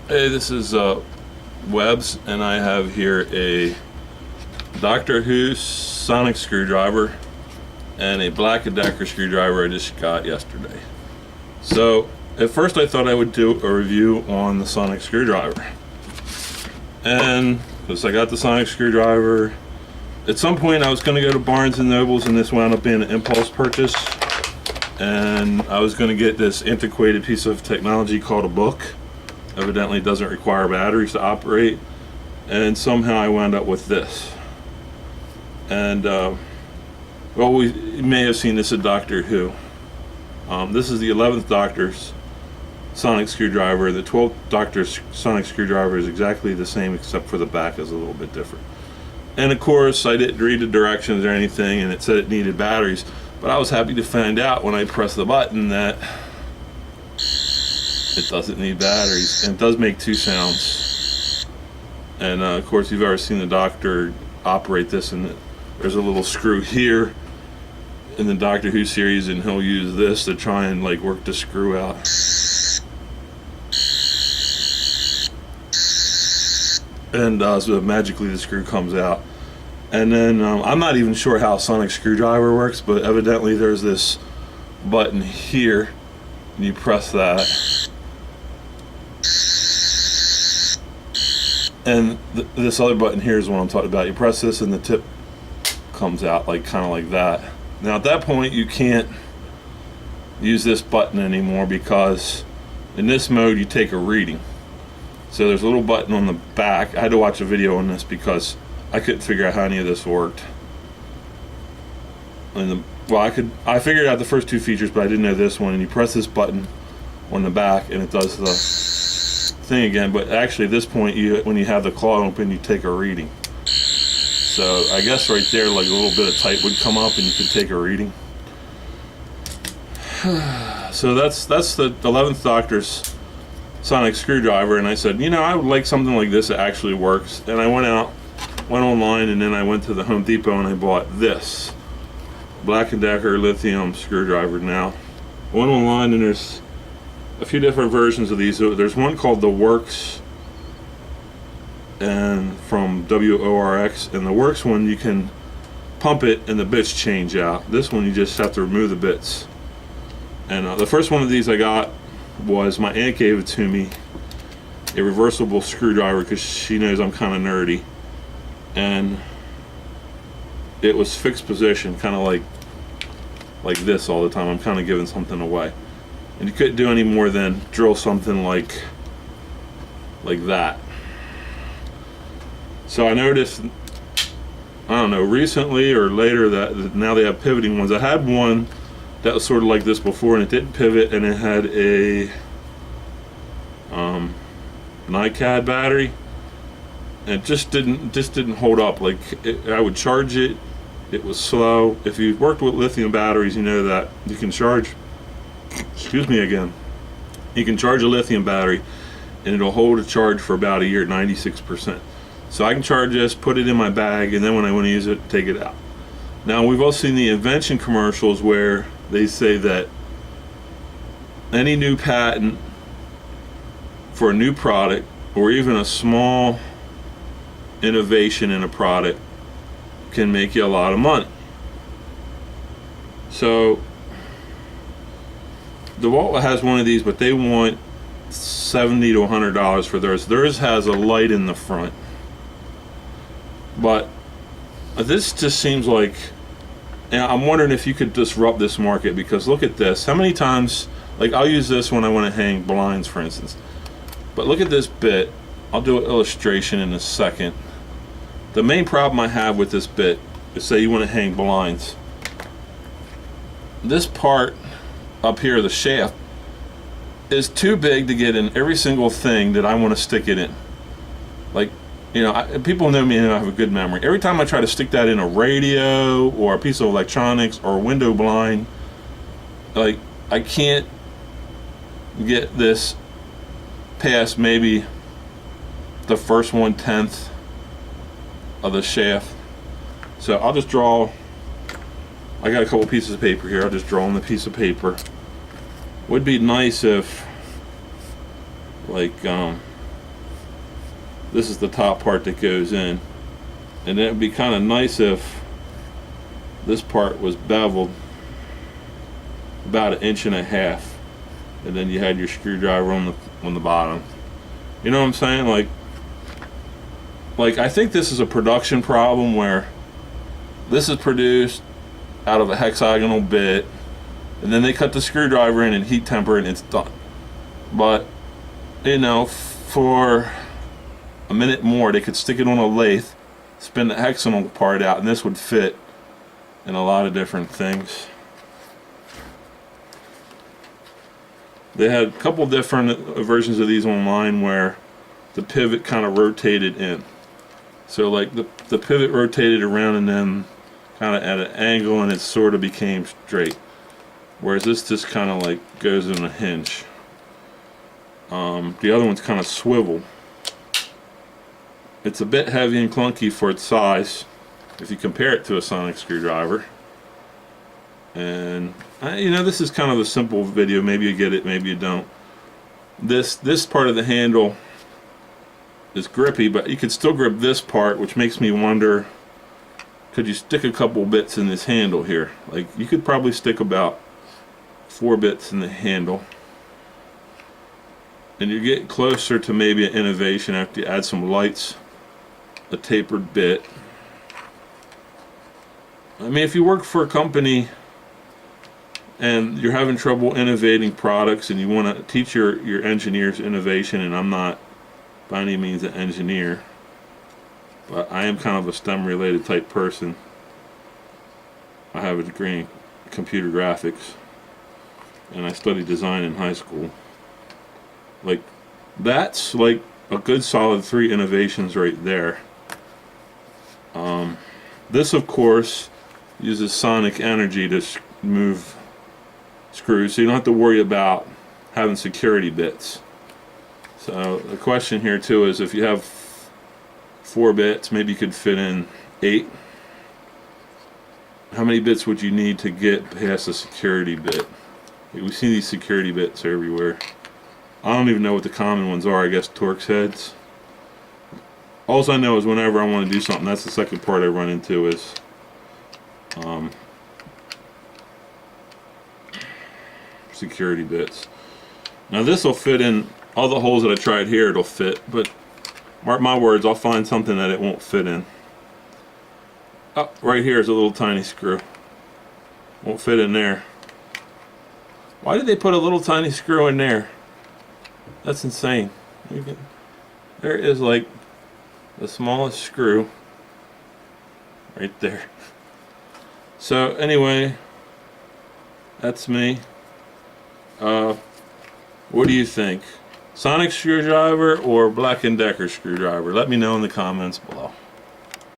Hey, this is Webbs, and I have here a Doctor Who sonic screwdriver and a Black & Decker screwdriver I just got yesterday. So, at first I thought I would do a review on the sonic screwdriver. And, because I got the sonic screwdriver, at some point I was going to go to Barnes & Nobles, and this wound up being an impulse purchase. And I was going to get this antiquated piece of technology called a book. Evidently doesn't require batteries to operate, and somehow I wound up with this. And well, we may have seen this at Doctor Who. This is the 11th Doctor's sonic screwdriver. The 12th Doctor's sonic screwdriver is exactly the same, except for the back is a little bit different. And of course, I didn't read the directions or anything, and it said it needed batteries, but I was happy to find out when I pressed the button that it doesn't need batteries, and it does make two sounds. And of course, if you've ever seen the Doctor operate this, and there's a little screw here in the Doctor Who series, and he'll use this to try and like work the screw out. And so magically the screw comes out. And then I'm not even sure how a sonic screwdriver works, but evidently there's this button here, and you press that. And this other button here is what I'm talking about. You press this and the tip comes out like kind of like that. Now at that point you can't use this button anymore, because in this mode you take a reading. So there's a little button on the back. I had to watch a video on this because I couldn't figure out how any of this worked. And I figured out the first two features, but I didn't know this one. And you press this button on the back and it does the thing again, but actually at this point, when you have the claw open, you take a reading. So I guess right there, like a little bit of type would come up and you could take a reading. So that's the 11th Doctor's sonic screwdriver, and I said, you know, I would like something like this that actually works. And I went online, and then I went to the Home Depot and I bought this Black & Decker lithium screwdriver. Now I went online, and there's a few different versions of these. There's one called the Works, and from WORX, and the Works one you can pump it and the bits change out. This one you just have to remove the bits. And the first one of these I got was, my aunt gave it to me, a reversible screwdriver, because she knows I'm kind of nerdy, and it was fixed position, kind of like this all the time. I'm kind of giving something away. And you couldn't do any more than drill something like that. So I noticed, I don't know, recently or later, that now they have pivoting ones. I had one that was sort of like this before, and it didn't pivot, and it had a NiCad battery, and it just didn't hold up. Like I would charge it, it was slow. If you've worked with lithium batteries, you know that you can charge. Excuse me again. You can charge a lithium battery and it'll hold a charge for about a year, 96%. So I can charge this, put it in my bag, and then when I want to use it, take it out. Now we've all seen the invention commercials where they say that any new patent for a new product, or even a small innovation in a product, can make you a lot of money. So DeWalt has one of these, but they want $70 to $100 for theirs. Theirs has a light in the front, but this just seems like, and I'm wondering if you could disrupt this market, because look at this. How many times, like I'll use this when I want to hang blinds, for instance, but look at this bit. I'll do an illustration in a second. The main problem I have with this bit is, say you want to hang blinds, this part up here, the shaft, is too big to get in every single thing that I want to stick it in. Like, you know, people know me and I have a good memory. Every time I try to stick that in a radio or a piece of electronics or a window blind, like I can't get this past maybe the first 1/10 of the shaft. So I'll just draw, I got a couple pieces of paper here, I'll just draw on the piece of paper. Would be nice if, like, this is the top part that goes in. And it would be kind of nice if this part was beveled about 1.5 inches, and then you had your screwdriver on the bottom. You know what I'm saying? Like I think this is a production problem where this is produced out of a hexagonal bit, and then they cut the screwdriver in and heat temper it and it's done. But you know, for a minute more they could stick it on a lathe, spin the hexagonal part out, and this would fit in a lot of different things. They had a couple different versions of these online where the pivot kind of rotated in. So like the pivot rotated around and then kind of at an angle, and it sort of became straight. Whereas this just kind of like goes in a hinge. The other one's kind of swivel. It's a bit heavy and clunky for its size if you compare it to a sonic screwdriver. And you know, this is kind of a simple video. Maybe you get it, maybe you don't. This part of the handle is grippy, but you could still grip this part, which makes me wonder, could you stick a couple bits in this handle here? Like you could probably stick about 4 bits in the handle. And you're getting closer to maybe an innovation after you add some lights, a tapered bit. I mean, if you work for a company and you're having trouble innovating products and you want to teach your engineers innovation, and I'm not by any means an engineer, but I am kind of a STEM related type person. I have a degree in computer graphics and I studied design in high school. Like, that's like a good solid 3 innovations right there. This of course uses sonic energy to move screws, so you don't have to worry about having security bits. So the question here too is, if you have 4 bits, maybe you could fit in 8. How many bits would you need to get past a security bit? We see these security bits everywhere. I don't even know what the common ones are. I guess Torx heads. All I know is whenever I want to do something, that's the second part I run into is security bits. Now this will fit in all the holes that I tried here. It'll fit, but mark my words, I'll find something that it won't fit in. Oh, right here is a little tiny screw. Won't fit in there. Why did they put a little tiny screw in there? That's insane. There is like the smallest screw right there. So anyway, that's me. What do you think? Sonic screwdriver or Black & Decker screwdriver? Let me know in the comments below.